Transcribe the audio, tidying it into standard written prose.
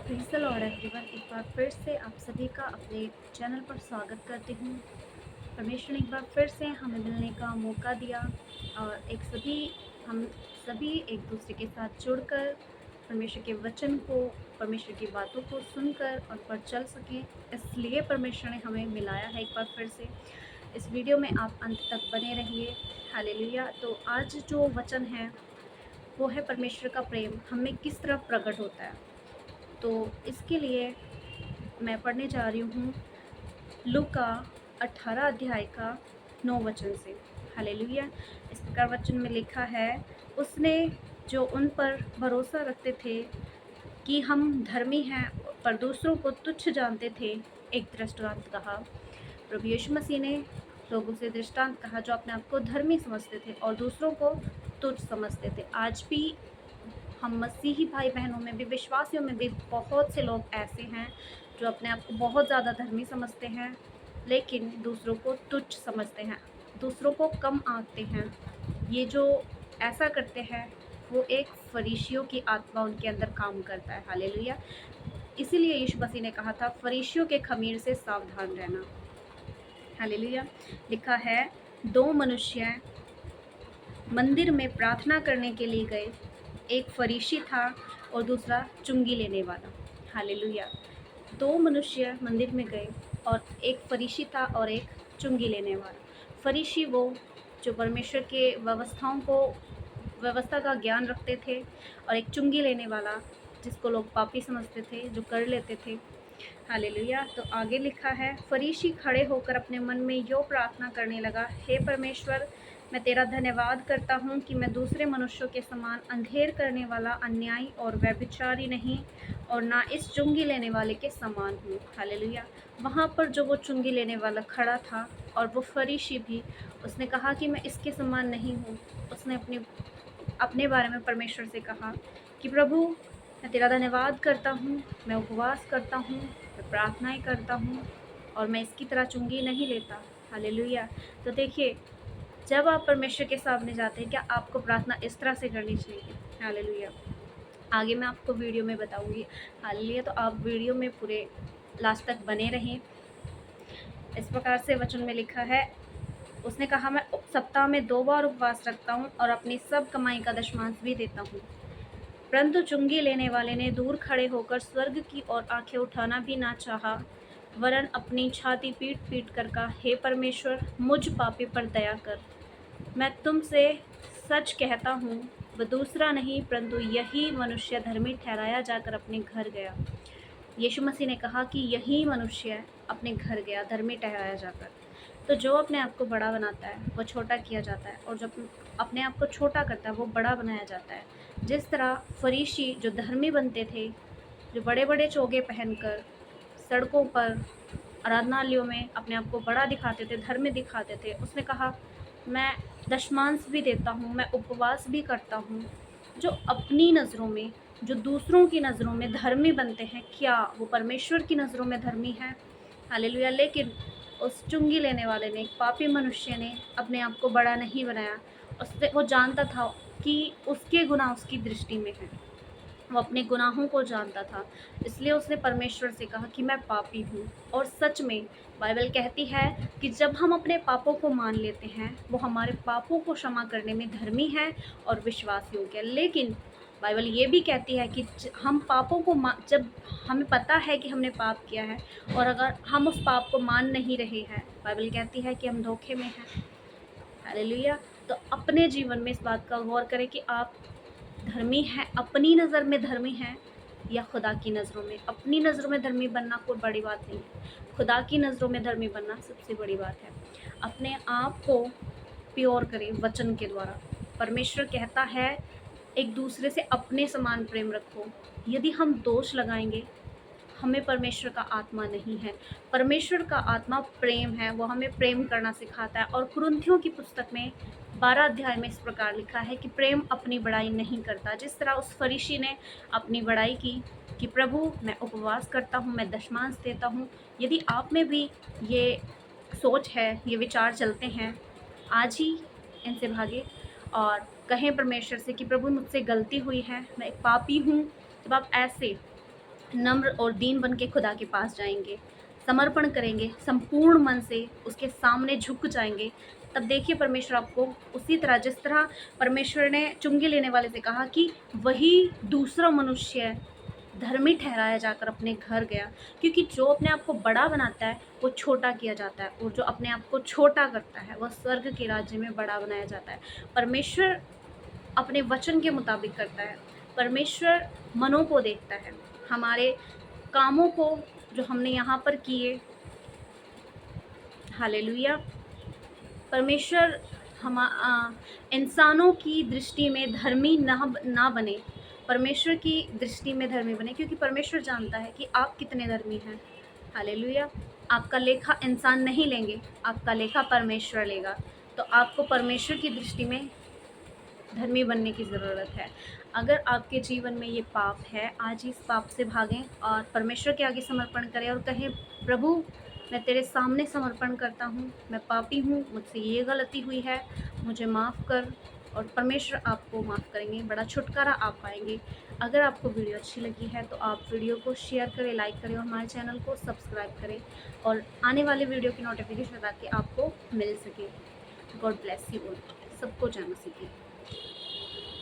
Praise the Lord everyone. एक बार फिर से आप सभी का अपने चैनल पर स्वागत करती हूँ। परमेश्वर ने एक बार फिर से हमें मिलने का मौका दिया और हम सभी एक दूसरे के साथ जुड़कर परमेश्वर के वचन को, परमेश्वर की बातों को सुनकर उन पर चल सकें। इसलिए परमेश्वर ने हमें मिलाया है एक बार फिर से। इस वीडियो में आप अंत तक बने रहिए। हालेलुया। तो आज जो वचन है वो है परमेश्वर का प्रेम हम में किस तरह प्रकट होता है। तो इसके लिए मैं पढ़ने जा रही हूँ लूका 18 अध्याय का 9 वचन से। हालेलुया। इस प्रकार वचन में लिखा है, उसने जो उन पर भरोसा रखते थे कि हम धर्मी हैं पर दूसरों को तुच्छ जानते थे, एक दृष्टांत कहा। प्रभु यीशु मसीह ने लोगों से दृष्टांत कहा जो अपने आप को धर्मी समझते थे और दूसरों को तुच्छ समझते थे। आज भी हम मसीही भाई बहनों में भी, विश्वासियों में भी बहुत से लोग ऐसे हैं जो अपने आप को बहुत ज़्यादा धर्मी समझते हैं लेकिन दूसरों को तुच्छ समझते हैं, दूसरों को कम आंकते हैं। ये जो ऐसा करते हैं वो एक फरीशियों की आत्मा उनके अंदर काम करता है। हालेलुया। इसीलिए यीशु मसीह ने कहा था, फरीशियों के खमीर से सावधान रहना। हालेलुया। लिखा है, दो मनुष्य मंदिर में प्रार्थना करने के लिए गए, एक फरीसी था और दूसरा चुंगी लेने वाला। हालेलुया। दो मनुष्य मंदिर में गए और एक फरीसी था और एक चुंगी लेने वाला। फरीसी वो जो परमेश्वर के व्यवस्था का ज्ञान रखते थे और एक चुंगी लेने वाला जिसको लोग पापी समझते थे, जो कर लेते थे। हालेलुया। तो आगे लिखा है, फरीसी खड़े होकर अपने मन में यो प्रार्थना करने लगा, हे परमेश्वर, मैं तेरा धन्यवाद करता हूँ कि मैं दूसरे मनुष्यों के समान अंधेर करने वाला, अन्यायी और व्यभिचारी नहीं और ना इस चुंगी लेने वाले के समान हूँ। हालेलुया। वहाँ पर जो वो चुंगी लेने वाला खड़ा था और वो फरीसी भी, उसने कहा कि मैं इसके समान नहीं हूँ। उसने अपने बारे में परमेश्वर से कहा कि प्रभु, मैं तेरा धन्यवाद करता हूँ, मैं उपवास करता हूँ, मैं प्रार्थनाएं करता हूँ और मैं इसकी तरह चुंगी नहीं लेता। हालेलुया। तो देखिए, जब आप परमेश्वर के सामने जाते हैं, क्या आपको प्रार्थना इस तरह से करनी चाहिए? हालेलुया। आगे मैं आपको वीडियो में बताऊंगी। हालेलुया। तो आप वीडियो में पूरे लास्ट तक बने रहें। इस प्रकार से वचन में लिखा है, उसने कहा, मैं सप्ताह में 2 बार उपवास रखता हूँ और अपनी सब कमाई का दशमांश भी देता हूँ। परंतु चुंगी लेने वाले ने दूर खड़े होकर स्वर्ग की ओर आंखें उठाना भी ना चाहा, वरन अपनी छाती पीट पीट कर कहा, हे परमेश्वर, मुझ पापी पर दया कर। मैं तुमसे सच कहता हूँ, वह दूसरा नहीं परंतु यही मनुष्य धर्मी ठहराया जाकर अपने घर गया। यीशु मसीह ने कहा कि यही मनुष्य अपने घर गया धर्मी ठहराया जाकर। तो जो अपने आप को बड़ा बनाता है वो छोटा किया जाता है और जो अपने आप को छोटा करता है वो बड़ा बनाया जाता है। जिस तरह फरीसी जो धर्मी बनते थे, जो बड़े बड़े चोगे पहनकर सड़कों पर, आराधनालयों में अपने आप को बड़ा दिखाते थे, धर्मी दिखाते थे, उसने कहा, मैं दशमांश भी देता हूँ, मैं उपवास भी करता हूँ। जो अपनी नज़रों में, जो दूसरों की नज़रों में धर्मी बनते हैं, क्या वो परमेश्वर की नज़रों में धर्मी है? हालेलुया। लेकिन उस चुंगी लेने वाले ने, एक पापी मनुष्य ने अपने आप को बड़ा नहीं बनाया। वो जानता था कि उसके गुनाह उसकी दृष्टि में है, वो अपने गुनाहों को जानता था, इसलिए उसने परमेश्वर से कहा कि मैं पापी हूँ। और सच में बाइबल कहती है कि जब हम अपने पापों को मान लेते हैं, वो हमारे पापों को क्षमा करने में धर्मी है और विश्वास योग्य है। लेकिन बाइबल ये भी कहती है कि हम पापों को जब हमें पता है कि हमने पाप किया है और अगर हम उस पाप को मान नहीं रहे हैं, बाइबल कहती है कि हम धोखे में हैं। हालेलुया। तो अपने जीवन में इस बात का गौर करें कि आप धर्मी हैं, अपनी नज़र में धर्मी हैं या खुदा की नज़रों में। अपनी नज़रों में धर्मी बनना कोई बड़ी बात नहीं है, खुदा की नज़रों में धर्मी बनना सबसे बड़ी बात है। अपने आप को प्योर करें वचन के द्वारा। परमेश्वर कहता है, एक दूसरे से अपने समान प्रेम रखो। यदि हम दोष लगाएंगे, हमें परमेश्वर का आत्मा नहीं है। परमेश्वर का आत्मा प्रेम है, वो हमें प्रेम करना सिखाता है। और कुरिन्थियों की पुस्तक में 12 अध्याय में इस प्रकार लिखा है कि प्रेम अपनी बड़ाई नहीं करता। जिस तरह उस फरीसी ने अपनी बड़ाई की कि प्रभु, मैं उपवास करता हूँ, मैं दशमांश देता हूँ। यदि आप में भी ये सोच है, ये विचार चलते हैं, आज ही इनसे भागे और कहें परमेश्वर से कि प्रभु, मुझसे गलती हुई है, मैं एक पापी हूँ। जब आप ऐसे नम्र और दीन बन के खुदा के पास जाएंगे, समर्पण करेंगे, संपूर्ण मन से उसके सामने झुक जाएंगे, तब देखिए परमेश्वर आपको उसी तरह, जिस तरह परमेश्वर ने चुंगी लेने वाले से कहा कि वही दूसरा मनुष्य धर्मी ठहराया जाकर अपने घर गया, क्योंकि जो अपने आप को बड़ा बनाता है वो छोटा किया जाता है, और जो अपने आप को छोटा करता है वह स्वर्ग के राज्य में बड़ा बनाया जाता है। परमेश्वर अपने वचन के मुताबिक करता है। परमेश्वर मनों को देखता है, हमारे कामों को जो हमने यहाँ पर किए। हालेलुया। परमेश्वर हम इंसानों की दृष्टि में धर्मी ना बने, परमेश्वर की दृष्टि में धर्मी बने, क्योंकि परमेश्वर जानता है कि आप कितने धर्मी हैं। हालेलुया। आपका लेखा इंसान नहीं लेंगे, आपका लेखा परमेश्वर लेगा। तो आपको परमेश्वर की दृष्टि में धर्मी बनने की ज़रूरत है। अगर आपके जीवन में ये पाप है, आज इस पाप से भागें और परमेश्वर के आगे समर्पण करें और कहें, प्रभु मैं तेरे सामने समर्पण करता हूँ, मैं पापी हूँ, मुझसे ये गलती हुई है, मुझे माफ़ कर। और परमेश्वर आपको माफ़ करेंगे, बड़ा छुटकारा आप पाएंगे। अगर आपको वीडियो अच्छी लगी है तो आप वीडियो को शेयर करें, लाइक करें और हमारे चैनल को सब्सक्राइब करें, और आने वाले वीडियो की नोटिफिकेशन ताकि आपको मिल सके। God bless you all. सबको जय मसीह की।